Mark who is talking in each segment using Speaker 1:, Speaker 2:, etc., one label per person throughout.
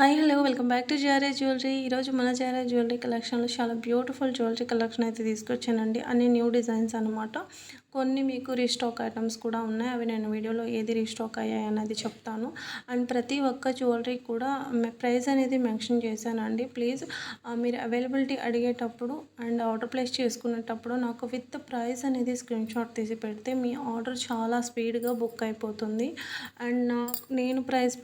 Speaker 1: Hi hello welcome back to GRA jewellery. ఈరోజు మన GRA jewellery కలెక్షన్లో చాలా బ్యూటిఫుల్ జ్యువెలరీ కలెక్షన్ అయితే తీసుకొచ్చానండి. అన్ని న్యూ డిజైన్స్ అనమాట. కొన్ని మీకు రీస్టాక్ ఐటమ్స్ కూడా ఉన్నాయి. అవి నేను వీడియోలో ఏది రీస్టాక్ అయ్యాయి అనేది చెప్తాను. అండ్ ప్రతి ఒక్క జ్యువెలరీ కూడా ప్రైస్ అనేది మెన్షన్ చేశానండి. ప్లీజ్ మీరు అవైలబిలిటీ అడిగేటప్పుడు అండ్ ఆర్డర్ ప్లేస్ చేసుకునేటప్పుడు నాకు విత్ ప్రైస్ అనేది స్క్రీన్ షాట్ తీసి పెడితే మీ ఆర్డర్ చాలా స్పీడ్గా బుక్ అయిపోతుంది. అండ్ నేను ప్రైస్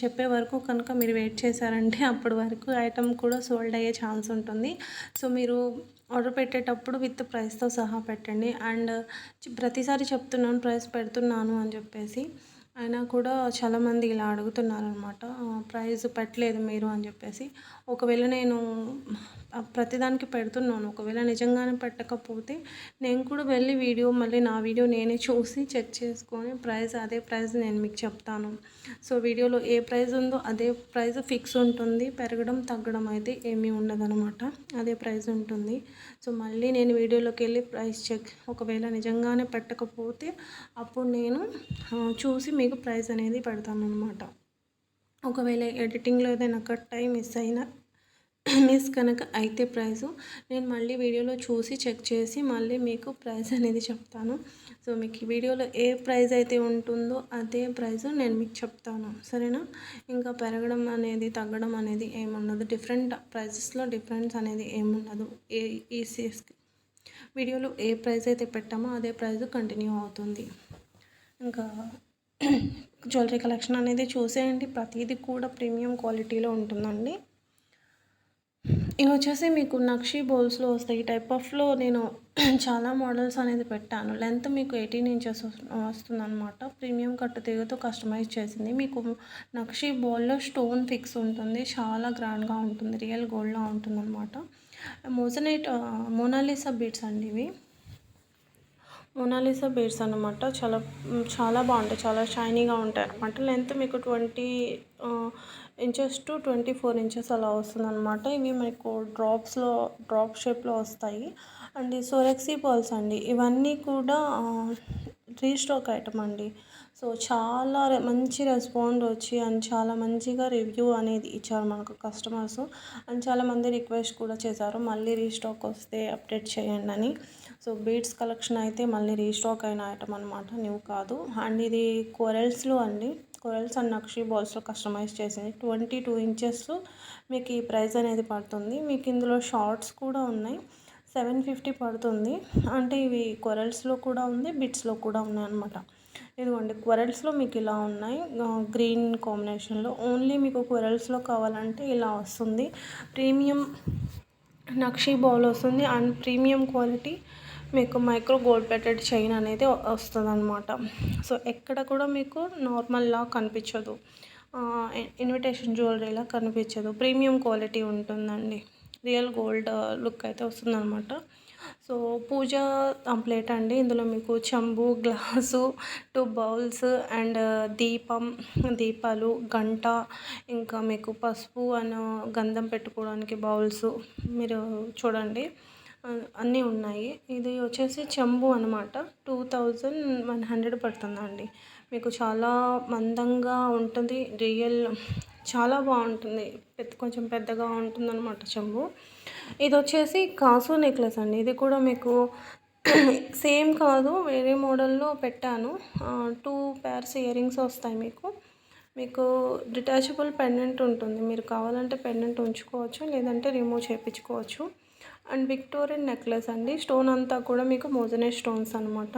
Speaker 1: చెప్పే వరకు కనుక మీరు వెయిట్ చేశారంటే అప్పటి వరకు ఐటమ్ కూడా సోల్డ్ అయ్యే ఛాన్స్ ఉంటుంది. సో మీరు ఆర్డర్ పెట్టేటప్పుడు విత్ ప్రైస్తో సహా పెట్టండి. అండ్ ప్రతిసారి చెప్తున్నాను ప్రైస్ పెడుతున్నాను అని చెప్పేసి, అయినా కూడా చాలామంది ఇలా అడుగుతున్నారనమాట, ప్రైస్ పెట్టలేదు మీరు అని చెప్పేసి. ఒకవేళ నేను ప్రతిదానికి పెడుతున్నాను, ఒకవేళ నిజంగానే పెట్టకపోతే నేను కూడా వెళ్ళి మళ్ళీ నా వీడియో నేనే చూసి చెక్ చేసుకొని అదే ప్రైస్ నేను మీకు చెప్తాను. సో వీడియోలో ఏ ప్రైస్ ఉందో అదే ప్రైస్ ఫిక్స్ ఉంటుంది. పెరగడం తగ్గడం అయితే ఏమీ ఉండదనమాట, అదే ప్రైస్ ఉంటుంది. సో మళ్ళీ నేను వీడియోలోకి వెళ్ళి ప్రైస్ చెక్, ఒకవేళ నిజంగానే పెట్టకపోతే అప్పుడు నేను చూసి మీకు ప్రైస్ అనేది పెడతాను అనమాట. ఒకవేళ ఎడిటింగ్లో ఏదైనా కట్ అయి మిస్ కనుక అయితే ప్రైసు నేను మళ్ళీ వీడియోలో చూసి చెక్ చేసి మళ్ళీ మీకు ప్రైస్ అనేది చెప్తాను. సో మీకు ఈ వీడియోలో ఏ ప్రైస్ అయితే ఉంటుందో అదే ప్రైస్ నేను మీకు చెప్తాను, సరేనా? ఇంకా పెరగడం అనేది తగ్గడం అనేది ఏముండదు, డిఫరెంట్ ప్రైజెస్లో డిఫరెన్స్ అనేది ఏముండదు. ఈ వీడియోలో ఏ ప్రైస్ అయితే పెట్టామో అదే ప్రైస్ కంటిన్యూ అవుతుంది. ఇంకా జ్యువెలరీ కలెక్షన్ అనేది చూసేయండి, ప్రతిదీ కూడా ప్రీమియం క్వాలిటీలో ఉంటుందండి. ఇవి వచ్చేసి మీకు నక్షి బౌల్స్లో వస్తాయి. ఈ టైప్ ఆఫ్లో నేను చాలా మోడల్స్ అనేది పెట్టాను. లెంత్ మీకు 18 ఇంచెస్ వస్తుందన్నమాట. ప్రీమియం కట్టు తీగతో కస్టమైజ్ చేసింది. మీకు నక్షి బౌల్లో స్టోన్ ఫిక్స్ ఉంటుంది, చాలా గ్రాండ్గా ఉంటుంది, రియల్ గోల్డ్లా ఉంటుందన్నమాట. మోనాలిసా బీడ్స్ అండి ఇవి. మోనాలిసా బీడ్స్ అన్నమాట. చాలా చాలా బాగుంటాయి, చాలా షైనీగా ఉంటాయి అన్నమాట. లెంత్ మీకు 20 ఇంచెస్ టు 24 ఇంచెస్ అలా వస్తుందన్నమాట. ఇవి మీకు డ్రాప్ షేప్లో వస్తాయి. అండ్ ఈ సోరెక్సీ పర్ల్స్ అండి, ఇవన్నీ కూడా రీస్టాక్ ఐటమ్ అండి. సో చాలా మంచి రెస్పాండ్ వచ్చి అండ్ చాలా మంచిగా రివ్యూ అనేది ఇచ్చారు మనకు కస్టమర్స్. అండ్ చాలామంది రిక్వెస్ట్ కూడా చేశారు మళ్ళీ రీస్టాక్ వస్తే అప్డేట్ చేయండి అని. సో బీడ్స్ కలెక్షన్ అయితే మళ్ళీ రీస్టాక్ అయిన ఐటమ్ అనమాట, న్యూ కాదు. అండ్ ఇది కొరల్స్లో అండి, కొరల్స్ అండ్ నక్షి బాల్స్లో కస్టమైజ్ చేసింది. 22 ఇంచెస్ మీకు ఈ ప్రైస్ అనేది పడుతుంది. మీకు ఇందులో షార్ట్స్ కూడా ఉన్నాయి, 750 పడుతుంది. అంటే ఇవి కొరల్స్లో కూడా ఉంది, బిట్స్లో కూడా ఉన్నాయి అనమాట. ఇదిగోండి కొరల్స్లో మీకు ఇలా ఉన్నాయి, గ్రీన్ కాంబినేషన్లో. ఓన్లీ మీకు కొరల్స్లో కావాలంటే ఇలా వస్తుంది. ప్రీమియం నక్షి బౌల్ వస్తుంది అండ్ ప్రీమియం క్వాలిటీ మీకు మైక్రో గోల్డ్ ప్లేటెడ్ చైన్ అనేది వస్తుంది అనమాట. సో ఎక్కడ కూడా మీకు నార్మల్లా కనిపించదు, ఇన్విటేషన్ జ్యువెలరీలా కనిపించదు, ప్రీమియం క్వాలిటీ ఉంటుందండి. రియల్ గోల్డ్ లుక్ అయితే వస్తుందన్నమాట. సో పూజ ప్లేట్ అండి, ఇందులో మీకు చెంబు, గ్లాసు, 2 బౌల్స్ అండ్ దీపాలు, గంట, ఇంకా మీకు పసుపు అండ్ గంధం పెట్టుకోవడానికి బౌల్స్ మీరు చూడండి అన్నీ ఉన్నాయి. ఇది వచ్చేసి చెంబు అనమాట, 2100 పడుతుందండి. మీకు చాలా మందంగా ఉంటుంది, రియల్ చాలా బాగుంటుంది, కొంచెం పెద్దగా ఉంటుందన్నమాట చెంబు. ఇది వచ్చేసి కాసు నెక్లెస్ అండి, ఇది కూడా మీకు సేమ్ కాదు, వేరే మోడల్లో పెట్టాను. 2 pairs ఇయర్ రింగ్స్ వస్తాయి మీకు డిటాచబుల్ పెండెంట్ ఉంటుంది, మీరు కావాలంటే పెండెంట్ ఉంచుకోవచ్చు, లేదంటే రిమూవ్ చేయించుకోవచ్చు. అండ్ విక్టోరియన్ నెక్లెస్ అండి, స్టోన్ అంతా కూడా మీకు మోజనైట్ స్టోన్స్ అనమాట.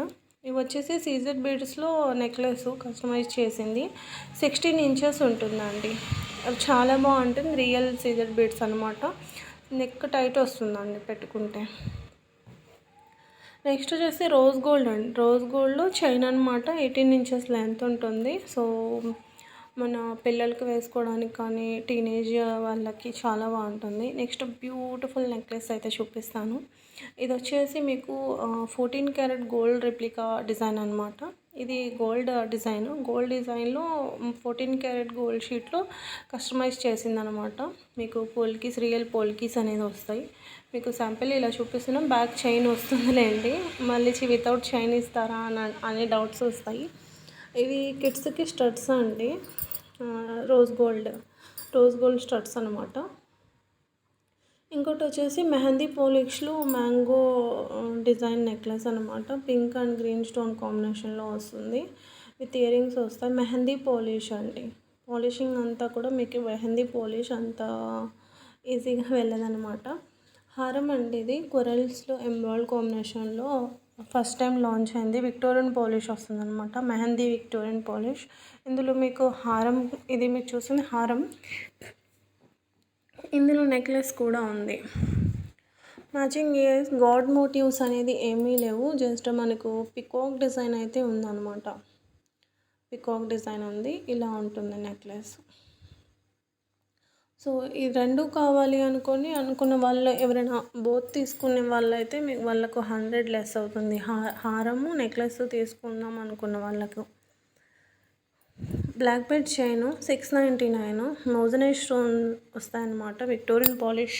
Speaker 1: ఇవి వచ్చేసి సీజెడ్ బీడ్స్లో నెక్లెస్ కస్టమైజ్ చేసింది, 16 ఇంచెస్ ఉంటుందండి. చాలా బాగుంటుంది, రియల్ సీజెడ్ బీడ్స్ అనమాట. నెక్ టైట్ వస్తుందండి పెట్టుకుంటే. నెక్స్ట్ వచ్చేసి రోజ్ గోల్డ్ అండి, రోజ్ గోల్డ్లో చైన్ అనమాట, 18 ఇంచెస్ లెంత్ ఉంటుంది. సో మన పిల్లలకి వేసుకోవడానికి కానీ టీనేజ్ వాళ్ళకి చాలా బాగుంటుంది. నెక్స్ట్ బ్యూటిఫుల్ నెక్లెస్ అయితే చూపిస్తాను. ఇది వచ్చేసి మీకు 14 క్యారెట్ గోల్డ్ రెప్లికా డిజైన్ అనమాట. ఇది గోల్డ్ డిజైన్లో 14 క్యారెట్ గోల్డ్ షీట్లో కస్టమైజ్ చేసిందనమాట. మీకు పోల్కీస్, రియల్ పోల్కీస్ అనేది వస్తాయి. మీకు శాంపిల్ ఇలా చూపిస్తున్నాం, బ్యాక్ చైన్ వస్తుందిలేండి, మళ్ళీ వితౌట్ చైన్ ఇస్తారా అనే డౌట్స్ వస్తాయి. ఇవి కిడ్స్కి స్టడ్స్ అండి, రోజ్ గోల్డ్ స్టడ్స్ అనమాట. ఇంకోటి వచ్చేసి మెహందీ పోలిష్లో మ్యాంగో డిజైన్ నెక్లెస్ అనమాట. పింక్ అండ్ గ్రీన్ స్టోన్ కాంబినేషన్లో వస్తుంది. విత్ ఇయర్ రింగ్స్ వస్తాయి. మెహందీ పోలిష్ అండి. పాలిషింగ్ అంతా కూడా మీకు మెహందీ పోలిష్ అంత ఈజీగా వెళ్ళదనమాట. హారం అండి, ఇది కొరల్స్లో ఎంబ్రాయిడ్ కాంబినేషన్లో ఫస్ట్ టైం లాంచ్ అయింది. విక్టోరియన్ పాలిష్ వస్తుందన్నమాట. Mehndi Victorian polish. ఇందులో మీకు హారం, ఇది మీరు చూస్తుంది హారం, ఇందులో నెక్లెస్ కూడా ఉంది. మ్యాచింగ్ ఇయర్స్ గాడ్ మోటివ్స్ అనేది ఏమీ లేవు. జస్ట్ మనకు పికాక్ డిజైన్ అయితే ఉందన్నమాట. పికాక్ డిజైన్ ఉంది. ఇలా ఉంటుంది నెక్లెస్. సో ఈ రెండు కావాలి అనుకున్న వాళ్ళు ఎవరైనా బోత్ తీసుకునే వాళ్ళైతే మీకు వాళ్ళకు 100 లెస్ అవుతుంది. హారము నెక్లెస్ తీసుకుందాం అనుకున్న వాళ్ళకు. Black bead chain 699. మోజనైజ్ స్టోన్ వస్తాయన్నమాట. Victorian polish.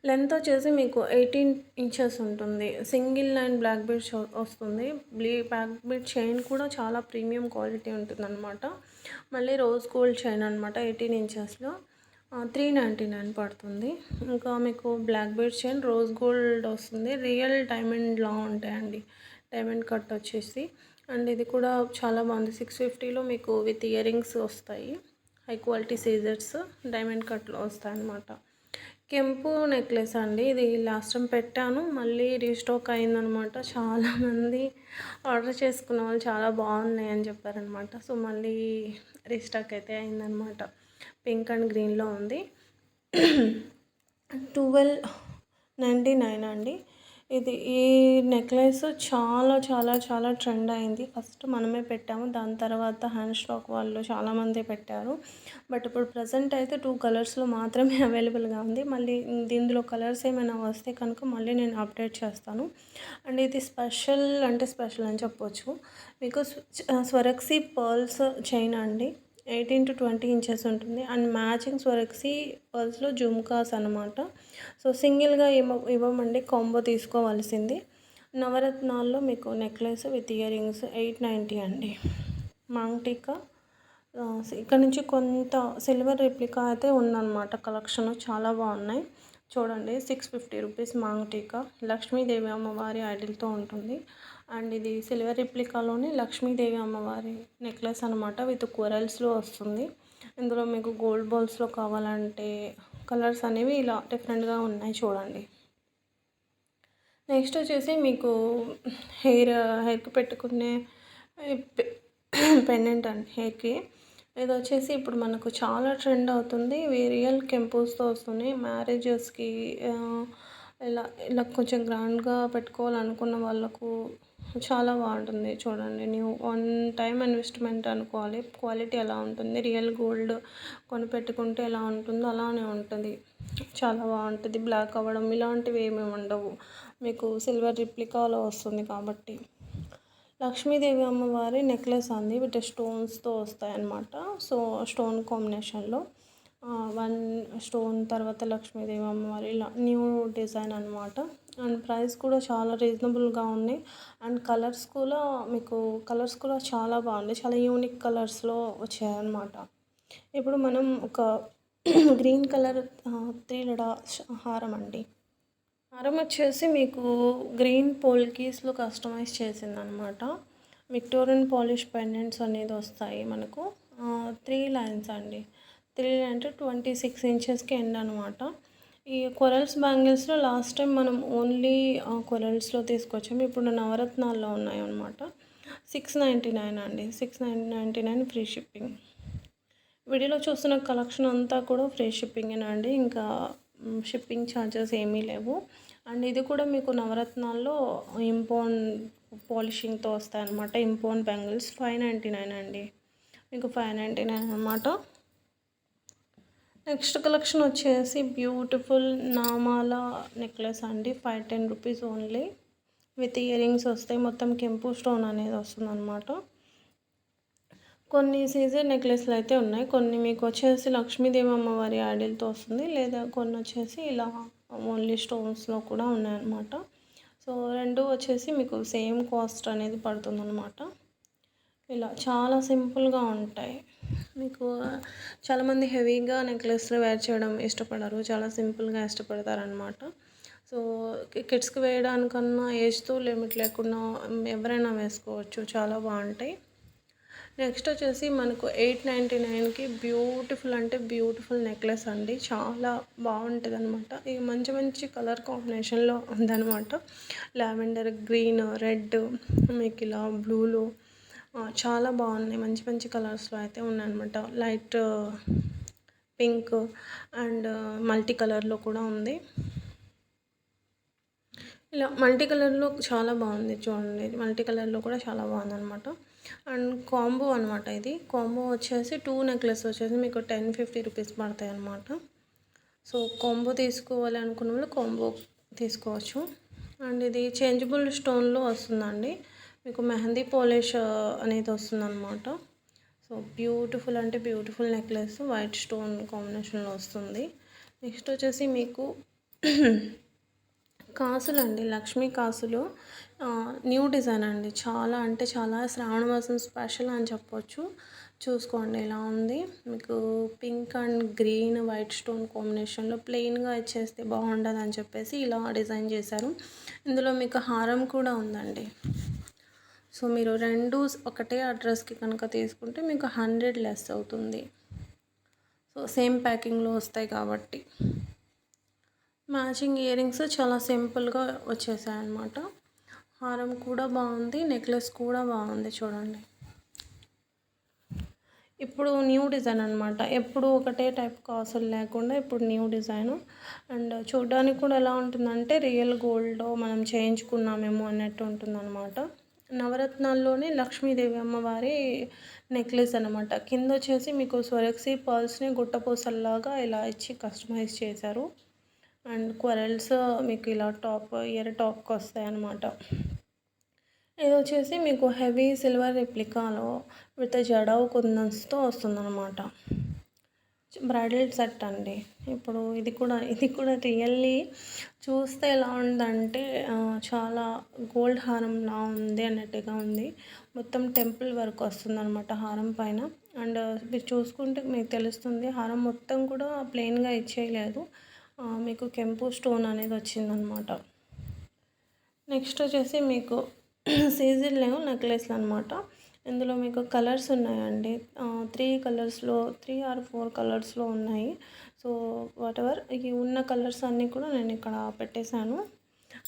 Speaker 1: లెంత్ వచ్చేసి మీకు 18 ఇంచెస్ ఉంటుంది. సింగిల్ లైన్ బ్లాక్ బెడ్ వస్తుంది. బ్లాక్ బెడ్ చైన్ కూడా చాలా ప్రీమియం క్వాలిటీ ఉంటుందన్నమాట. మళ్ళీ రోజ్ గోల్డ్ చైన్ అనమాట. 18 ఇంచెస్లో 399 పడుతుంది. ఇంకా మీకు black bead chain rose gold వస్తుంది. రియల్ డైమండ్లా ఉంటాయండి. డైమండ్ కట్ వచ్చేసి. అండ్ ఇది కూడా చాలా బాగుంది. 650లో మీకు విత్ ఇయర్ రింగ్స్ వస్తాయి. హై క్వాలిటీ సీజర్స్ డైమండ్ కట్లో వస్తాయి అన్నమాట. కెంపు నెక్లెస్ అండి. ఇది లాస్ట్ టైం పెట్టాను, మళ్ళీ రీస్టాక్ అయిందనమాట. చాలామంది ఆర్డర్ చేసుకున్న వాళ్ళు చాలా బాగున్నాయి అని చెప్పారనమాట. సో మళ్ళీ రీస్టాక్ అయితే అయిందనమాట. పింక్ అండ్ గ్రీన్లో ఉంది. 1299 అండి. ఈ నెక్లెస్ చాలా చాలా చాలా ట్రెండ్ అయింది. ఫస్ట్ మనమే పెట్టాము, దాని తర్వాత హ్యాండ్ స్టాక్ వాళ్ళు చాలామంది పెట్టారు. బట్ ఇప్పుడు ప్రజెంట్ అయితే 2 కలర్స్లో మాత్రమే అవైలబుల్గా ఉంది. మళ్ళీ దీనిలో కలర్స్ ఏమైనా వస్తే కనుక మళ్ళీ నేను అప్డేట్ చేస్తాను. అండ్ ఇది స్పెషల్ అంటే స్పెషల్ అని చెప్పొచ్చు. మీకు స్వరక్సీ పర్ల్స్ చైన్ అండి. 18 to 20 ఇంచెస్ ఉంటుంది. అండ్ మ్యాచింగ్ స్వరక్సీ పర్ల్స్లో జుమ్కాస్ అనమాట. సో సింగిల్గా ఇవ్వమండి, కాంబో తీసుకోవాల్సింది. నవరత్నాల్లో మీకు నెక్లెస్ విత్ ఇయర్ రింగ్స్ 890 అండి. మాంగ్ టీకా. ఇక్కడ నుంచి కొంత సిల్వర్ రెప్లికా అయితే ఉందన్నమాట. కలెక్షన్ చాలా బాగున్నాయి చూడండి. 650 రూపీస్ మాంగ్ టీకా. లక్ష్మీదేవి అమ్మవారి ఐడిల్తో ఉంటుంది. అండ్ ఇది సిల్వర్ రెప్లికాలోనే లక్ష్మీదేవి అమ్మవారి నెక్లెస్ అనమాట. విత్ కొరల్స్లో వస్తుంది. ఇందులో మీకు గోల్డ్ బాల్స్లో కావాలంటే కలర్స్ అనేవి ఇలా డిఫరెంట్గా ఉన్నాయి చూడండి. నెక్స్ట్ వచ్చేసి మీకు హెయిర్కి పెట్టుకునే పెండెంట్ అండి హెయిర్కి. ఇది వచ్చేసి ఇప్పుడు మనకు చాలా ట్రెండ్ అవుతుంది. ఇవి రియల్ కెంపుస్తో వస్తున్నాయి. మ్యారేజెస్కి ఇలా ఇలా కొంచెం గ్రాండ్గా పెట్టుకోవాలనుకున్న వాళ్ళకు చాలా బాగుంటుంది చూడండి. న్యూ వన్ టైం ఇన్వెస్ట్మెంట్ అనుకోవాలి. క్వాలిటీ ఎలా ఉంటుంది, రియల్ గోల్డ్ కొని పెట్టుకుంటే ఎలా ఉంటుందో అలానే ఉంటుంది. చాలా బాగుంటుంది. బ్లాక్ అవ్వడం ఇలాంటివి ఏమీ ఉండవు. మీకు సిల్వర్ రిప్లికాలో వస్తుంది కాబట్టి. లక్ష్మీదేవి అమ్మవారి నెక్లెస్ అంది విత్ స్టోన్స్తో వస్తాయన్నమాట. సో స్టోన్ కాంబినేషన్లో 1 స్టోన్ తర్వాత లక్ష్మీదేవి అమ్మవారి ఇలా న్యూ డిజైన్ అనమాట. అండ్ ప్రైస్ కూడా చాలా రీజనబుల్గా ఉన్నాయి. అండ్ కలర్స్ కూడా చాలా బాగున్నాయి. చాలా యూనిక్ కలర్స్లో వచ్చాయన్నమాట. ఇప్పుడు మనం ఒక గ్రీన్ కలర్ 3 లడా హారం అండి. హారం వచ్చేసి మీకు గ్రీన్ పోల్కీస్లో కస్టమైజ్ చేసిందనమాట. విక్టోరియన్ పాలిష్ పెండెంట్స్ అనేది వస్తాయి మనకు. 3 లైన్స్ అండి. 3 అంటే 26 ఇంచెస్కి ఎండ్ అనమాట. ఈ కొరల్స్ బ్యాంగిల్స్లో లాస్ట్ టైం మనం ఓన్లీ కొరల్స్లో తీసుకొచ్చాము. ఇప్పుడు నవరత్నాల్లో ఉన్నాయి అనమాట. 699 అండి. 699 ఫ్రీ షిప్పింగ్. వీడియోలో చూస్తున్న కలెక్షన్ అంతా కూడా ఫ్రీ షిప్పింగేనండి. ఇంకా షిప్పింగ్ ఛార్జెస్ ఏమీ లేవు. అండ్ ఇది కూడా మీకు నవరత్నాల్లో ఇంపోన్ పాలిషింగ్తో వస్తాయన్నమాట. ఇంపోన్ బ్యాంగిల్స్ 599 అండి. మీకు 599 అనమాట. నెక్స్ట్ కలెక్షన్ వచ్చేసి బ్యూటిఫుల్ నామాల నెక్లెస్ అండి. 510 rupees only. With ear rings వస్తాయి. మొత్తం కెంపు స్టోన్ అనేది వస్తుంది అనమాట. కొన్ని సీజర్ నెక్లెస్లు అయితే ఉన్నాయి. కొన్ని మీకు వచ్చేసి లక్ష్మీదేవి అమ్మవారి ఐడిల్తో వస్తుంది. లేదా కొన్ని వచ్చేసి ఇలా ఓన్లీ స్టోన్స్లో కూడా ఉన్నాయన్నమాట. సో రెండు వచ్చేసి మీకు సేమ్ కాస్ట్ అనేది పడుతుందన్నమాట. ఇలా చాలా సింపుల్‌గా ఉంటాయి. మీకు చాలామంది హెవీగా నెక్లెస్‌లు వేర్ చేయడం ఇష్టపడరు. చాలా సింపుల్‌గా ఇష్టపడతారనమాట. సో, కిడ్స్‌కి వేయడానికన్నా ఏజ్‌తో లిమిట్ లేకుండా ఎవరైనా వేసుకోవచ్చు. చాలా బావుంటాయి. నెక్స్ట్ వచ్చేసి మనకు 899కి బ్యూటిఫుల్ అంటే బ్యూటిఫుల్ నెక్లెస్ అండి. చాలా బావుంటదనమాట. ఇది మంచి మంచి కలర్ కాంబినేషన్‌లో ఉందనమాట. లావెండర్, గ్రీన్, రెడ్ మీకు ఇలా బ్లూలో చాలా బాగున్నాయి. మంచి మంచి కలర్స్‌లో అయితే ఉన్నాయన్నమాట. లైట్ పింక్ అండ్ మల్టీ కలర్‌లో కూడా ఉంది. ఇలా మల్టీ కలర్‌లో చాలా బాగుంది చూడండి. మల్టీ కలర్‌లో కూడా చాలా బాగుందనమాట. అండ్ కాంబో అనమాట ఇది. కాంబో వచ్చేసి 2 నెక్లెస్ వచ్చేసి మీకు 1050 రూపీస్ పడతాయన్నమాట. సో, కాంబో తీసుకోవాలి అనుకున్న వాళ్ళు కాంబో తీసుకోవచ్చు. అండ్ ఇది చేంజబుల్ స్టోన్‌లో వస్తుందండి. మీకు మెహందీ పాలిష్ అనేది వస్తుందన్నమాట. సో, బ్యూటిఫుల్ అంటే బ్యూటిఫుల్ నెక్లెస్ వైట్ స్టోన్ కాంబినేషన్‌లో వస్తుంది. నెక్స్ట్ వచ్చేసి మీకు కాసులండి. లక్ష్మీ కాసులు న్యూ డిజైన్ అండి. చాలా అంటే చాలా శ్రావణ మాసం స్పెషల్ అని చెప్పొచ్చు. చూసుకోండి ఎలా ఉంది. మీకు pink and green white stone కాంబినేషన్‌లో ప్లెయిన్‌గా ఇచ్చేస్తే బాగుండదని చెప్పేసి ఇలా డిజైన్ చేశారు. ఇందులో మీకు హారం కూడా ఉందండి. సో, మీరు 2 ఒకటే అడ్రస్‌కి కనుక తీసుకుంటే మీకు 100 లెస్ అవుతుంది. సో, సేమ్ ప్యాకింగ్‌లో వస్తాయి కాబట్టి. మ్యాచింగ్ ఇయర్ రింగ్స్ చాలా సింపుల్‌గా వచ్చేసాయన్నమాట. హారం కూడా బాగుంది. నెక్లెస్ కూడా బాగుంది చూడండి. ఇప్పుడు న్యూ డిజైన్ అనమాట. ఎప్పుడు ఒకటే టైప్ కాసులు లేకుండా ఇప్పుడు న్యూ డిజైను. అండ్ చూడడానికి కూడా ఎలా ఉంటుందంటే రియల్ గోల్డ్‌లో మనం చేయించుకున్నామేమో అన్నట్టు ఉంటుందన్నమాట. నవరత్నాల్లోనే లక్ష్మీదేవి అమ్మవారి నెక్లెస్ అనమాట. కింద వచ్చేసి మీకు స్వరక్సీ పర్ల్స్‌ని గుట్టపూసల్లాగా ఇలా ఇచ్చి కస్టమైజ్ చేశారు. అండ్ కొరల్స్ మీకు ఇలా ఇయర్ టాప్‌కి వస్తాయన్నమాట. ఇది వచ్చేసి మీకు హెవీ సిల్వర్ రెప్లికాలో విత్ జడవు కుందన్స్తో వస్తుందన్నమాట. బ్రైడల్ సెట్ అండి. ఇప్పుడు ఇది కూడా రియల్లీ చూస్తే ఎలా ఉందంటే చాలా గోల్డ్ హారంలా ఉంది అన్నట్టుగా ఉంది. మొత్తం టెంపుల్ వర్క్ వస్తుందన్నమాట హారం పైన. అండ్ మీరు చూసుకుంటే మీకు తెలుస్తుంది హారం మొత్తం కూడా ప్లెయిన్‌గా ఇచ్చేయలేదు. మీకు కెంపు స్టోన్ అనేది వచ్చిందనమాట. నెక్స్ట్ వచ్చేసి మీకు సీజన్ నెక్లెస్లు అనమాట. ఇందులో మీకు కలర్స్ ఉన్నాయండి. 3 కలర్స్‌లో 3 ఆర్ 4 కలర్స్‌లో ఉన్నాయి. సో, వాటెవర్ ఈ ఉన్న కలర్స్ అన్నీ కూడా నేను ఇక్కడ పెట్టేశాను.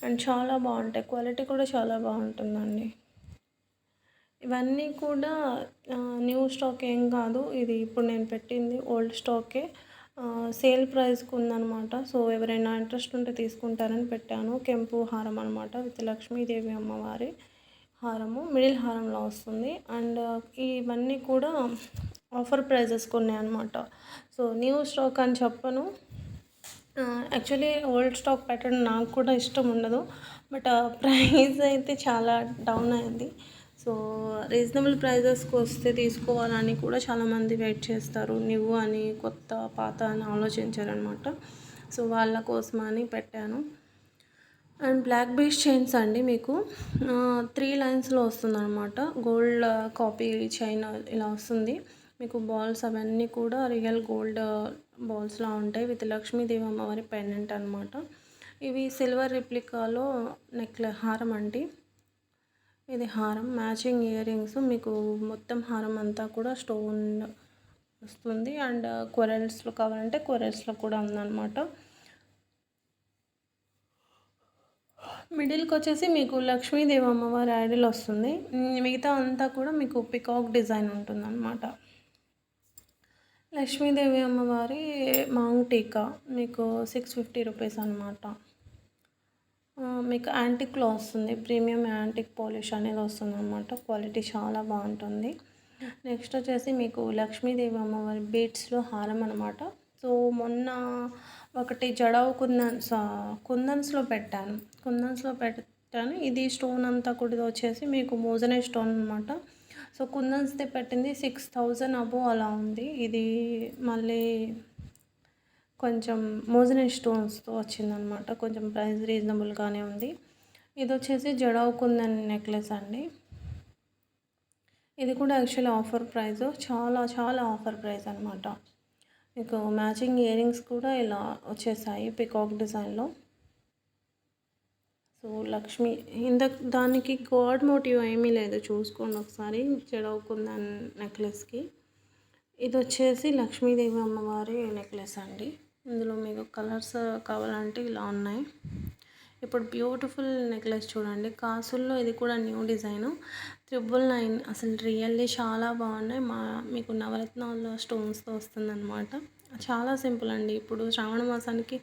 Speaker 1: అండ్ చాలా బాగుంటాయి. క్వాలిటీ కూడా చాలా బాగుంటుందండి. ఇవన్నీ కూడా న్యూ స్టాక్ ఏం కాదు. ఇది ఇప్పుడు నేను పెట్టింది ఓల్డ్ స్టాకే. సేల్ ప్రైస్‌కి ఉందనమాట. సో, ఎవరైనా ఇంట్రెస్ట్ ఉంటే తీసుకుంటారని పెట్టాను. కెంపు హారం అనమాట విత్ లక్ష్మీదేవి అమ్మవారి హారము. మిడిల్ హారంలో వస్తుంది. అండ్ ఇవన్నీ కూడా ఆఫర్ ప్రైజెస్‌కి ఉన్నాయన్నమాట. సో, న్యూ స్టాక్ అని చెప్పను. యాక్చువల్లీ ఓల్డ్ స్టాక్ పెట్టడం నాకు కూడా ఇష్టం ఉండదు. బట్ ప్రైస్ అయితే చాలా డౌన్ అయింది. సో, రీజనబుల్ ప్రైజెస్కి వస్తే తీసుకోవాలని కూడా చాలామంది వెయిట్ చేస్తారు. న్యూ అని, కొత్త, పాత అని ఆలోచించారనమాట. సో, వాళ్ళ కోసమని పెట్టాను. అండ్ బ్లాక్ బీడ్స్ చైన్స్ అండి మీకు 3 లైన్స్‌లో వస్తుందనమాట. గోల్డ్ కాపీ చైన్ ఇలా వస్తుంది. మీకు బాల్స్ అవన్నీ కూడా రియల్ గోల్డ్ బాల్స్‌లా ఉంటాయి. విత్ లక్ష్మీదేవి అమ్మవారి పెండెంట్ అనమాట. ఇవి సిల్వర్ రిప్లికాలో హారం అండి. ఇది హారం మ్యాచింగ్ ఇయర్ రింగ్స్ మీకు మొత్తం హారం అంతా కూడా స్టోన్ వస్తుంది. అండ్ కొరల్స్లో కావాలంటే కొరల్స్లో కూడా ఉందన్నమాట. మిడిల్కి వచ్చేసి మీకు లక్ష్మీదేవి అమ్మవారి ఐడల్ వస్తుంది. మిగతా అంతా కూడా మీకు పికాక్ డిజైన్ ఉంటుందన్నమాట. లక్ష్మీదేవి అమ్మవారి మాంగ్ టీకా మీకు 650 రూపీస్ అనమాట. మీకు యాంటిక్లో వస్తుంది. ప్రీమియం యాంటిక్ పాలిష్ అనేది వస్తుందన్నమాట. క్వాలిటీ చాలా బాగుంటుంది. నెక్స్ట్ వచ్చేసి మీకు లక్ష్మీదేవి అమ్మవారి బీడ్స్లో హారం అనమాట. సో, మొన్న ఒకటి జడవు కుందన్స్లో పెట్టాను. ఇది స్టోన్ అంతా కూడా వచ్చేసి మీకు మోజనైట్ స్టోన్ అనమాట. సో, కుందన్స్ది పెట్టింది 6000 అబోవ్ అలా ఉంది. ఇది మళ్ళీ కొంచెం మోజనైట్ స్టోన్స్తో వచ్చిందనమాట. కొంచెం ప్రైస్ రీజనబుల్గానే ఉంది. ఇది వచ్చేసి జడావు కుందన్ నెక్లెస్ అండి. ఇది కూడా యాక్చువల్లీ ఆఫర్ ప్రైస్, చాలా చాలా ఆఫర్ ప్రైస్ అనమాట. మీకు మ్యాచింగ్ ఇయర్ రింగ్స్ కూడా ఇలా వచ్చేసాయి పికాక్ డిజైన్లో. సో లక్ష్మి దానికి గాడ్ మోటివ్ ఏమీ లేదు, చూసుకోండి ఒకసారి చెడవుకుంద నెక్లెస్కి. ఇది వచ్చేసి లక్ష్మీదేవి అమ్మవారి నెక్లెస్ అండి. ఇందులో మీకు కలర్స్ కావాలంటే ఇలా ఉన్నాయి. ఇప్పుడు బ్యూటిఫుల్ నెక్లెస్ చూడండి, కాసుల్లో ఇది కూడా న్యూ డిజైను 999. అసలు రియల్లీ చాలా బాగున్నాయి. మీకు నవరత్నాల స్టోన్స్తో వస్తుందన్నమాట. చాలా సింపుల్ అండి. ఇప్పుడు శ్రావణ మాసానికి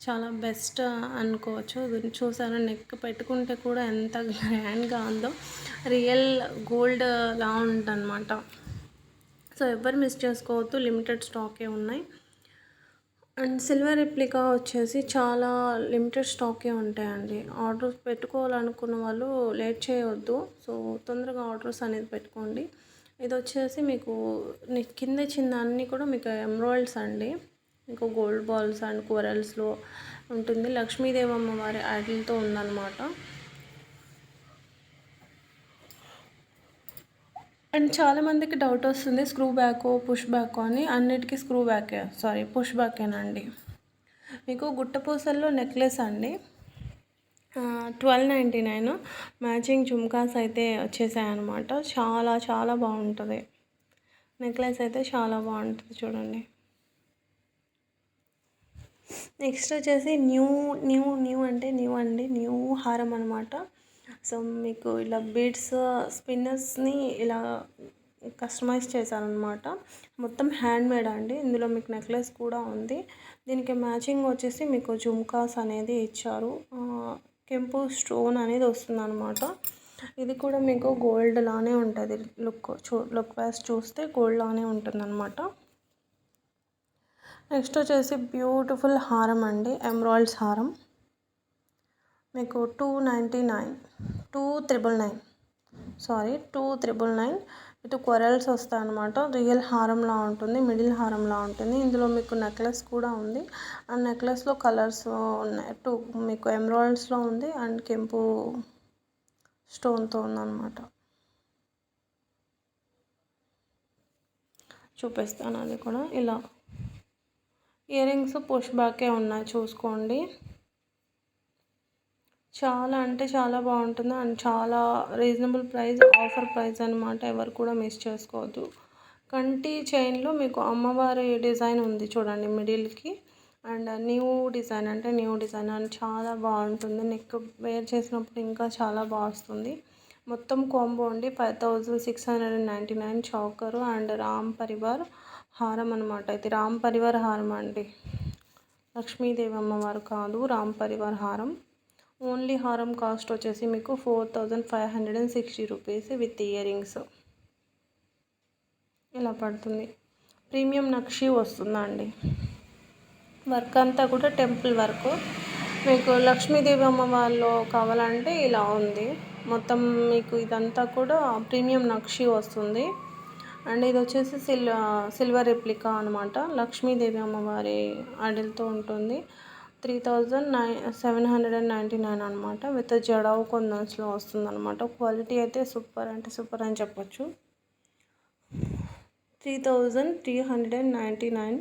Speaker 1: చాలా బెస్ట్ అనుకోవచ్చు. చూసారా, నెక్ పెట్టుకుంటే కూడా ఎంత గ్రాండ్గా ఉందో, రియల్ గోల్డ్ లా ఉంటుందన్నమాట. సో ఎవరు మిస్ చేసుకోవద్దు, లిమిటెడ్ స్టాకే ఉన్నాయి. అండ్ సిల్వర్ రెప్లికా వచ్చేసి చాలా లిమిటెడ్ స్టాకే ఉంటాయండి. ఆర్డర్స్ పెట్టుకోవాలనుకున్న వాళ్ళు లేట్ చేయవద్దు. సో తొందరగా ఆర్డర్స్ అనేది పెట్టుకోండి. ఇది వచ్చేసి మీకు కింద చిన్న అన్నీ కూడా మీకు ఎమరాల్డ్స్ అండి. మీకు గోల్డ్ బాల్స్ అండ్ కోరల్స్లో ఉంటుంది. లక్ష్మీదేవి అమ్మవారి ఐడల్తో ఉందన్నమాట. అండ్ చాలామందికి డౌట్ వస్తుంది స్క్రూ బ్యాక్ పుష్ బ్యాక్ అని. అన్నిటికీ స్క్రూ బ్యాకే, సారీ పుష్ బ్యాకేనండి. మీకు గుట్టపూసల్లో నెక్లెస్ అండి, 1299. మ్యాచింగ్ జుమ్కాస్ అయితే వచ్చేసాయన్నమాట. చాలా చాలా బాగుంటుంది నెక్లెస్ అయితే, చాలా బాగుంటుంది చూడండి. నెక్స్ట్ వచ్చేసి న్యూ హారం అనమాట. సో మీకు ఇలా బీడ్స్ స్పిన్నర్స్ని ఇలా కస్టమైజ్ చేశారనమాట. మొత్తం హ్యాండ్ మేడ్ అండి. ఇందులో మీకు నెక్లెస్ కూడా ఉంది. దీనికి మ్యాచింగ్ వచ్చేసి మీకు జుమ్కాస్ అనేది ఇచ్చారు. కెంపు స్టోన్ అనేది వస్తుందన్నమాట. ఇది కూడా మీకు గోల్డ్ లానే ఉంటుంది. లుక్ వైస్ చూస్తే గోల్డ్ లానే ఉంటుందన్నమాట. నెక్స్ట్ వచ్చేసి బ్యూటిఫుల్ హారం అండి, ఎమరాల్డ్స్ హారం. మీకు 299 ఇటు కొరల్స్ వస్తాయి అనమాట. రియల్ హారంలా ఉంటుంది, మిడిల్ హారంలా ఉంటుంది. ఇందులో మీకు నెక్లెస్ కూడా ఉంది. ఆ నెక్లెస్లో కలర్స్ ఉన్నాయి. మీకు ఎమరాల్డ్స్లో ఉంది అండ్ కెంపు స్టోన్తో ఉందన్నమాట. చూపిస్తాను అది కూడా. ఇలా ఇయర్ రింగ్స్ పుష్ బ్యాకే ఉన్నాయి, చూసుకోండి. చాలా అంటే చాలా బాగుంటుంది అండ్ చాలా రీజనబుల్ ప్రైస్, ఆఫర్ ప్రైస్ అనమాట. ఎవరు కూడా మిస్ చేసుకోవద్దు. కంటి చైన్లో మీకు అమ్మవారి డిజైన్ ఉంది చూడండి మిడిల్కి. అండ్ న్యూ డిజైన్ అండ్ చాలా బాగుంటుంది. నెక్ వేర్ చేసినప్పుడు ఇంకా చాలా బాగా వస్తుంది. మొత్తం కాంబో అండి 5699 చౌకరు అండ్ రామ్ పరివార్ హారం అనమాట. ఇది రామ్ పరివార్ హారం అండి, లక్ష్మీదేవి అమ్మవారు కాదు, రామ్ పరివార్ హారం. ఓన్లీ హారం కాస్ట్ వచ్చేసి మీకు 4560 రూపీస్ విత్ ఇయర్ రింగ్స్ ఇలా పడుతుంది. ప్రీమియం నక్షి వస్తుందండి. వర్క్ అంతా కూడా టెంపుల్ వర్క్. మీకు లక్ష్మీదేవి అమ్మవారిలో కావాలంటే ఇలా ఉంది. మొత్తం మీకు ఇదంతా కూడా ప్రీమియం నక్షి వస్తుంది. అండ్ ఇది వచ్చేసి సిల్వర్ రెప్లికా అనమాట. లక్ష్మీదేవి అమ్మవారి ఐడల్తో ఉంటుంది. 3799 అనమాట. విత్ జడావు కొందన్స్లో వస్తుంది అనమాట. క్వాలిటీ అయితే సూపర్ అంటే సూపర్ అని చెప్పొచ్చు. 3399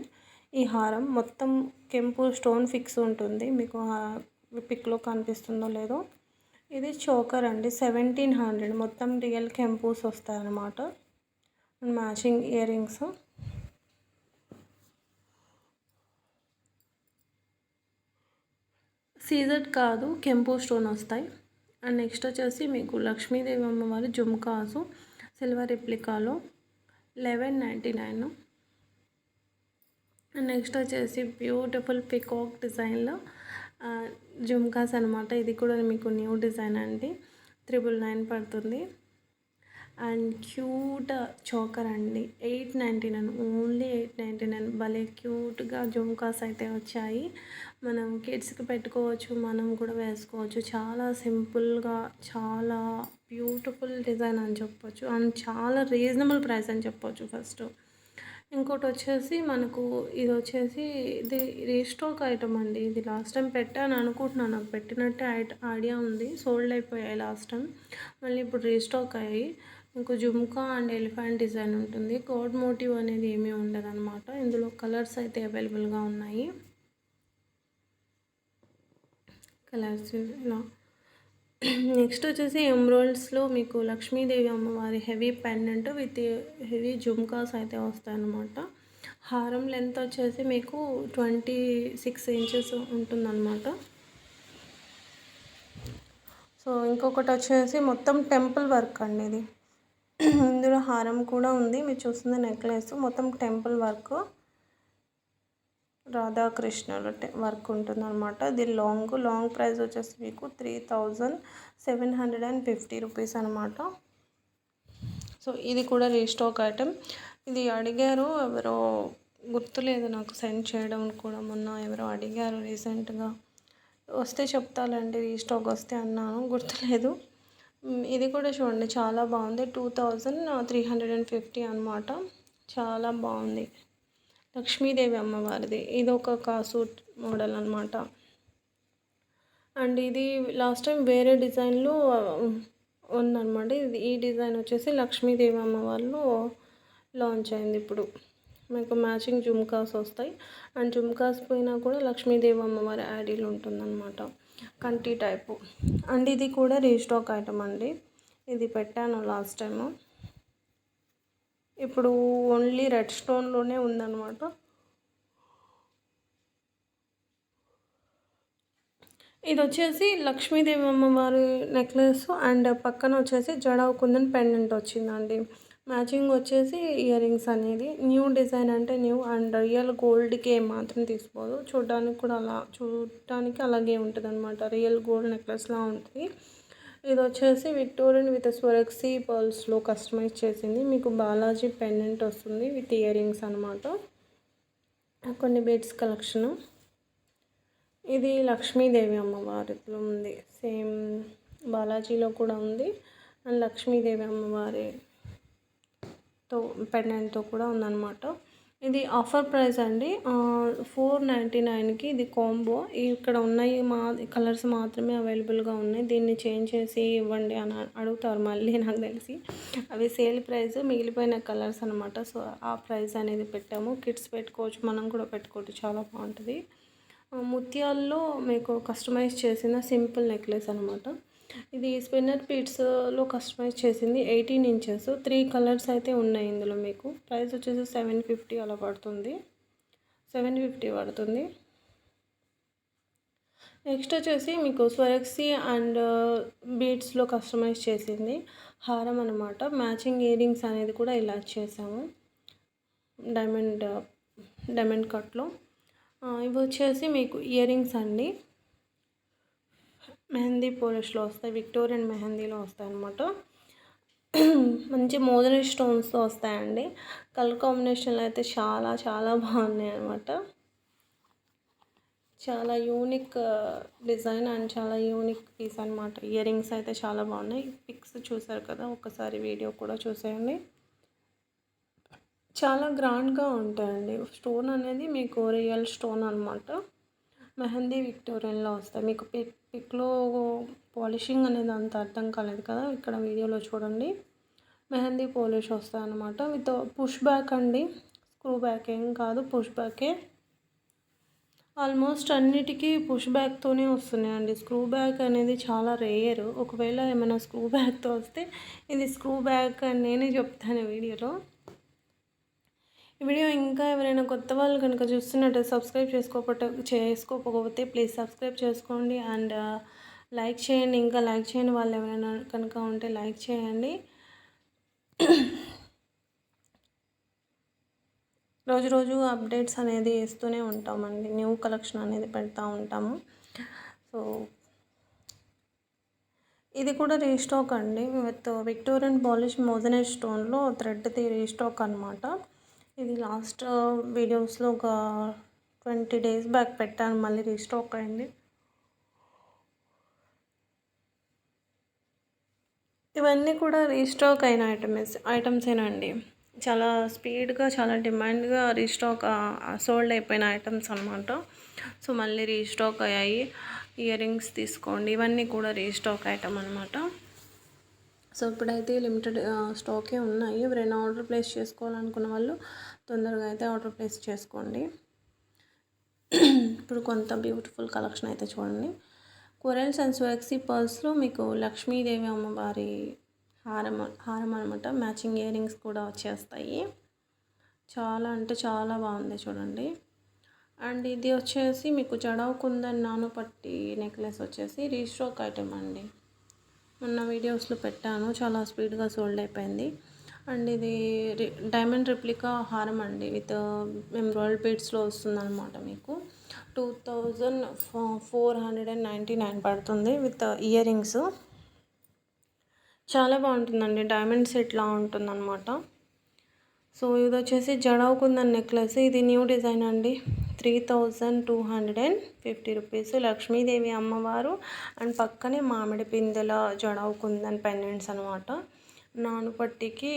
Speaker 1: ఈ హారం. మొత్తం కెంపు స్టోన్ ఫిక్స్ ఉంటుంది. మీకు పిక్లో కనిపిస్తుందో లేదో. ఇది చోకర్ అండి, 1700. మొత్తం రియల్ కెంపూస్ వస్తాయన్నమాట. Matching ear rings. సీజెడ్ కాదు, కెంపు స్టోన్ వస్తాయి. అండ్ నెక్స్ట్ వచ్చేసి మీకు లక్ష్మీదేవి అమ్మవారి జుమ్కాసు సిల్వర్ రెప్లికాలో 1199. అండ్ నెక్స్ట్ వచ్చేసి బ్యూటిఫుల్ పికాక్ డిజైన్లో జుమ్కాస్ అనమాట. ఇది కూడా మీకు న్యూ డిజైన్ అండి, 999 పడుతుంది. అండ్ క్యూట్ చోకర్ అండి, 899, ఓన్లీ 899. భలే క్యూట్గా జుమ్కాస్ అయితే వచ్చాయి. మనం కిడ్స్కి పెట్టుకోవచ్చు, మనం కూడా వేసుకోవచ్చు. చాలా సింపుల్గా చాలా బ్యూటిఫుల్ డిజైన్ అని చెప్పొచ్చు. అండ్ చాలా రీజనబుల్ ప్రైస్ అని చెప్పొచ్చు ఫస్ట్. ఇంకోటి వచ్చేసి మనకు ఇది వచ్చేసి ఇది రీస్టాక్ ఐటమ్ అండి. ఇది లాస్ట్ టైం పెట్టాను అనుకుంటున్నాను, నాకు పెట్టినట్టే ఐడియా ఉంది. సోల్డ్ అయిపోయాయి లాస్ట్ టైం, మళ్ళీ ఇప్పుడు రీస్టాక్ అయ్యాయి. మీకు జుమ్కా అండ్ ఎలిఫెంట్ డిజైన్ ఉంటుంది. కోడ్ మోటివ్ అనేది ఏమీ ఉండదన్నమాట. ఇందులో కలర్స్ అయితే అవైలబుల్గా ఉన్నాయి. కలర్స్ ఇలా. నెక్స్ట్ వచ్చేసి ఎమ్రాల్డ్స్లో మీకు లక్ష్మీదేవి అమ్మవారి heavy pendant with heavy jhumkas అయితే వస్తాయన్నమాట. హారం లెంత్ వచ్చేసి మీకు 26 ఇంచెస్ ఉంటుందన్నమాట. సో ఇంకొకటి వచ్చేసి మొత్తం టెంపుల్ వర్క్ అండి ఇది. ఇందులో హారం కూడా ఉంది. మీరు చూస్తుంది నెక్లెస్ మొత్తం టెంపుల్ వర్క్, రాధాకృష్ణుల వర్క్ ఉంటుంది అనమాట. ఇది లాంగ్ ప్రైస్ వచ్చేసి మీకు 3750 రూపీస్ అనమాట. సో ఇది కూడా రీస్టాక్ ఐటమ్. ఇది అడిగారు ఎవరో, గుర్తులేదు నాకు సెండ్ చేయడం కూడా. మొన్న ఎవరో అడిగారు రీసెంట్గా, వస్తే చెప్తాలండి, రీస్టాక్ వస్తే అన్నాను, గుర్తులేదు. ఇది కూడా చూడండి చాలా బాగుంది. 2350 అనమాట. చాలా బాగుంది. లక్ష్మీదేవి అమ్మవారిది. ఇది ఒక కాసూట్ మోడల్ అనమాట. అండ్ ఇది లాస్ట్ టైం వేరే డిజైన్లో ఉందన్నమాట. ఈ డిజైన్ వచ్చేసి లక్ష్మీదేవి అమ్మవారిలో లాంచ్ అయింది. ఇప్పుడు మీకు మ్యాచింగ్ జుమ్కాస్ వస్తాయి. అండ్ జుమ్కాస్ పోయినా కూడా లక్ష్మీదేవి అమ్మవారి యాడీలు ఉంటుందన్నమాట, కంటి టైపు. అండ్ ఇది కూడా రీస్టాక్ ఐటమ్ అండి. ఇది పెట్టాను లాస్ట్ టైము. ఇప్పుడు ఓన్లీ రెడ్ స్టోన్లోనే ఉందన్నమాట. ఇది వచ్చేసి లక్ష్మీదేవి అమ్మవారి నెక్లెస్ అండ్ పక్కన వచ్చేసి జడా కుందన్ పెండెంట్ వచ్చిందండి. మ్యాచింగ్ వచ్చేసి ఇయర్ రింగ్స్ అనేది న్యూ డిజైన్, అంటే న్యూ అండ్ రియల్ గోల్డ్కి మాత్రం తీసుకోదు. చూడటానికి అలాగే ఉంటుంది అనమాట. రియల్ గోల్డ్ నెక్లెస్లా ఉంటుంది. ఇది వచ్చేసి విక్టోరియన్ విత్ స్వరక్సీ పర్ల్స్లో కస్టమైజ్ చేసింది. మీకు బాలాజీ పెండెంట్ వస్తుంది విత్ ఇయర్ రింగ్స్ అనమాట. కొన్ని బీడ్స్ కలెక్షను. ఇది లక్ష్మీదేవి అమ్మవారిలో ఉంది. సేమ్ బాలాజీలో కూడా ఉంది అండ్ లక్ష్మీదేవి అమ్మవారితో పెండెంట్తో కూడా ఉందన్నమాట. ఇది ఆఫర్ ప్రైస్ అండి. 499కి ఇది కాంబో. ఇక్కడ ఉన్నాయి కలర్స్ మాత్రమే అవైలబుల్గా ఉన్నాయి. దీన్ని చేంజ్ చేసి ఇవ్వండి అని అడుగుతారు మళ్ళీ, నాకు తెలిసి. అవి సేల్ ప్రైస్, మిగిలిపోయిన కలర్స్ అనమాట. సో ఆ ప్రైస్ అనేది పెట్టాము. కిడ్స్ పెట్టుకోవచ్చు, మనం కూడా పెట్టుకోవచ్చు, చాలా బాగుంటుంది. ముత్యాల్లో మీకు కస్టమైజ్ చేసిన సింపుల్ నెక్లెస్ అనమాట. ఇది స్పిన్నర్ బీడ్స్లో కస్టమైజ్ చేసింది. 18 ఇంచెస్, 3 కలర్స్ అయితే ఉన్నాయి ఇందులో. మీకు ప్రైస్ వచ్చేసి 750 అలా పడుతుంది, 750 పడుతుంది. నెక్స్ట్ వచ్చేసి మీకు స్వరక్సీ అండ్ బీడ్స్లో కస్టమైజ్ చేసింది హారం అనమాట. మ్యాచింగ్ ఇయర్ రింగ్స్ అనేది కూడా ఇలా చేసాము, డైమండ్ కట్లో. ఇవి వచ్చేసి మీకు ఇయర్ రింగ్స్ అండి. మెహందీ పోలిష్లో వస్తాయి, విక్టోరియన్ మెహందీలో వస్తాయి అన్నమాట. మంచి మోదన స్టోన్స్తో వస్తాయండి. కలర్ కాంబినేషన్లో అయితే చాలా చాలా బాగున్నాయి అనమాట. చాలా యూనిక్ డిజైన్ అండ్ చాలా యూనిక్ పీస్ అనమాట. ఇయర్ రింగ్స్ అయితే చాలా బాగున్నాయి. పిక్స్ చూసారు కదా, ఒకసారి వీడియో కూడా చూసేయండి. చాలా గ్రాండ్గా ఉంటాయండి. స్టోన్ అనేది మీకు రియల్ స్టోన్ అనమాట. మెహందీ విక్టోరియన్లో వస్తాయి. మీకు పిక్లో పాలిషింగ్ అనేది అంత అర్థం కాలేదు కదా, ఇక్కడ వీడియోలో చూడండి. మెహందీ పాలిష్ వస్తాయి అన్నమాట. విత్ పుష్ బ్యాక్ అండి, స్క్రూ బ్యాక్ ఏం కాదు, పుష్ బ్యాకే. ఆల్మోస్ట్ అన్నిటికీ పుష్ బ్యాక్తోనే వస్తున్నాయండి. స్క్రూ బ్యాక్ అనేది చాలా రేర్. ఒకవేళ ఏమైనా స్క్రూ బ్యాక్తో వస్తే ఇది స్క్రూ బ్యాక్ అని నేనే చెప్తాను వీడియోలో. ఈ వీడియో ఇంకా ఎవరైనా కొత్త వాళ్ళు కనుక చూస్తున్నట్టు చేసుకోకపోతే ప్లీజ్ సబ్స్క్రైబ్ చేసుకోండి అండ్ లైక్ చేయండి. ఇంకా లైక్ చేయని వాళ్ళు ఎవరైనా కనుక ఉంటే లైక్ చేయండి. రోజు అప్డేట్స్ అనేది ఇస్తూనే ఉంటామండి, న్యూ కలెక్షన్ అనేది పెడతా ఉంటాము. సో ఇది కూడా రీస్టాక్ అండి, విత్ విక్టోరియన్ పాలిష్ మోజనైట్ స్టోన్లో థ్రెడ్ది రీస్టాక్ అనమాట. ఇది లాస్ట్ వీడియోస్లో ఒక 20 days బ్యాక్ పెట్టాను, మళ్ళీ రీస్టాక్ అయింది. ఇవన్నీ కూడా రీస్టాక్ అయిన ఐటమ్సేనండి. చాలా స్పీడ్గా, చాలా డిమాండ్గా రీస్టాక్ సోల్డ్ అయిపోయిన ఐటమ్స్ అనమాట. సో మళ్ళీ రీస్టాక్ అయ్యాయి. ఇయర్ రింగ్స్ తీసుకోండి, ఇవన్నీ కూడా రీస్టాక్ ఐటమ్ అనమాట. సో ఇప్పుడైతే లిమిటెడ్ స్టాకే ఉన్నాయి. ఎవరైనా ఆర్డర్ ప్లేస్ చేసుకోవాలనుకున్న వాళ్ళు తొందరగా అయితే ఆర్డర్ ప్లేస్ చేసుకోండి. ఇప్పుడు కొంత బ్యూటిఫుల్ కలెక్షన్ అయితే చూడండి. కొరల్స్ అండ్ స్వాక్సీ పర్ల్స్లో మీకు లక్ష్మీదేవి అమ్మవారి హారం అనమాట. మ్యాచింగ్ ఇయర్ రింగ్స్ కూడా వచ్చేస్తాయి. చాలా అంటే చాలా బాగుంది చూడండి. అండ్ ఇది వచ్చేసి మీకు జడావ్ కుందన్ నానుపట్టి నెక్లెస్ వచ్చేసి రీస్టాక్ ఐటెం అండి. మొన్న వీడియోస్లో పెట్టాను, చాలా స్పీడ్గా సోల్డ్ అయిపోయింది. అండ్ ఇది డైమండ్ రెప్లికా హారం అండి, విత్ ఎంబ్రాయిడరీ బీడ్స్లో వస్తుందన్నమాట. మీకు 2499 పడుతుంది విత్ ఇయర్ రింగ్స్. చాలా బాగుంటుందండి, డైమండ్ సెట్లా ఉంటుందన్నమాట. సో ఇది వచ్చేసి జడావ్ కుందన్ నెక్లెస్. ఇది న్యూ డిజైన్ అండి. 3250 రూపీస్. లక్ష్మీదేవి అమ్మవారు అండ్ పక్కనే మామిడి పిందెల జడావ్ కుందన్ పెండెంట్స్ అనమాట. నానుపట్టికి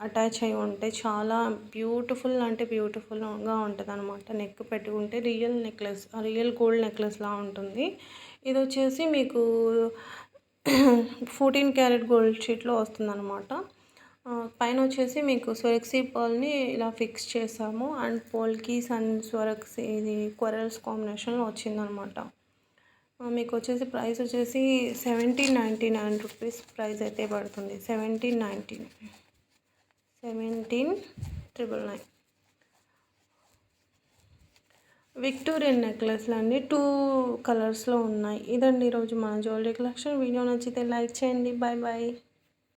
Speaker 1: అటాచ్ అయి ఉంటాయి. చాలా బ్యూటిఫుల్ అంటే బ్యూటిఫుల్గా ఉంటుంది అనమాట. నెక్ పెట్టుకుంటే రియల్ గోల్డ్ నెక్లెస్లా ఉంటుంది. ఇది వచ్చేసి మీకు 14 క్యారెట్ గోల్డ్ షీట్లో వస్తుందన్నమాట. పైన వచ్చేసి మీకు స్వరక్సీ పర్ల్ని ఇలా ఫిక్స్ చేసాము. అండ్ పోల్కీస్ అండ్ స్వరక్సీ ఇది కొరల్స్ కాంబినేషన్లో వచ్చిందనమాట. మీకు వచ్చేసి ప్రైస్ వచ్చేసి 1799 రూపీస్ ప్రైస్ అయితే పడుతుంది. 17,999. విక్టోరియన్ నెక్లెస్లు అన్నీ 2 కలర్స్లో ఉన్నాయి. ఇదండి ఈరోజు మన జ్యువెలరీ కలెక్షన్. వీడియో నచ్చితే లైక్ చేయండి. Bye bye.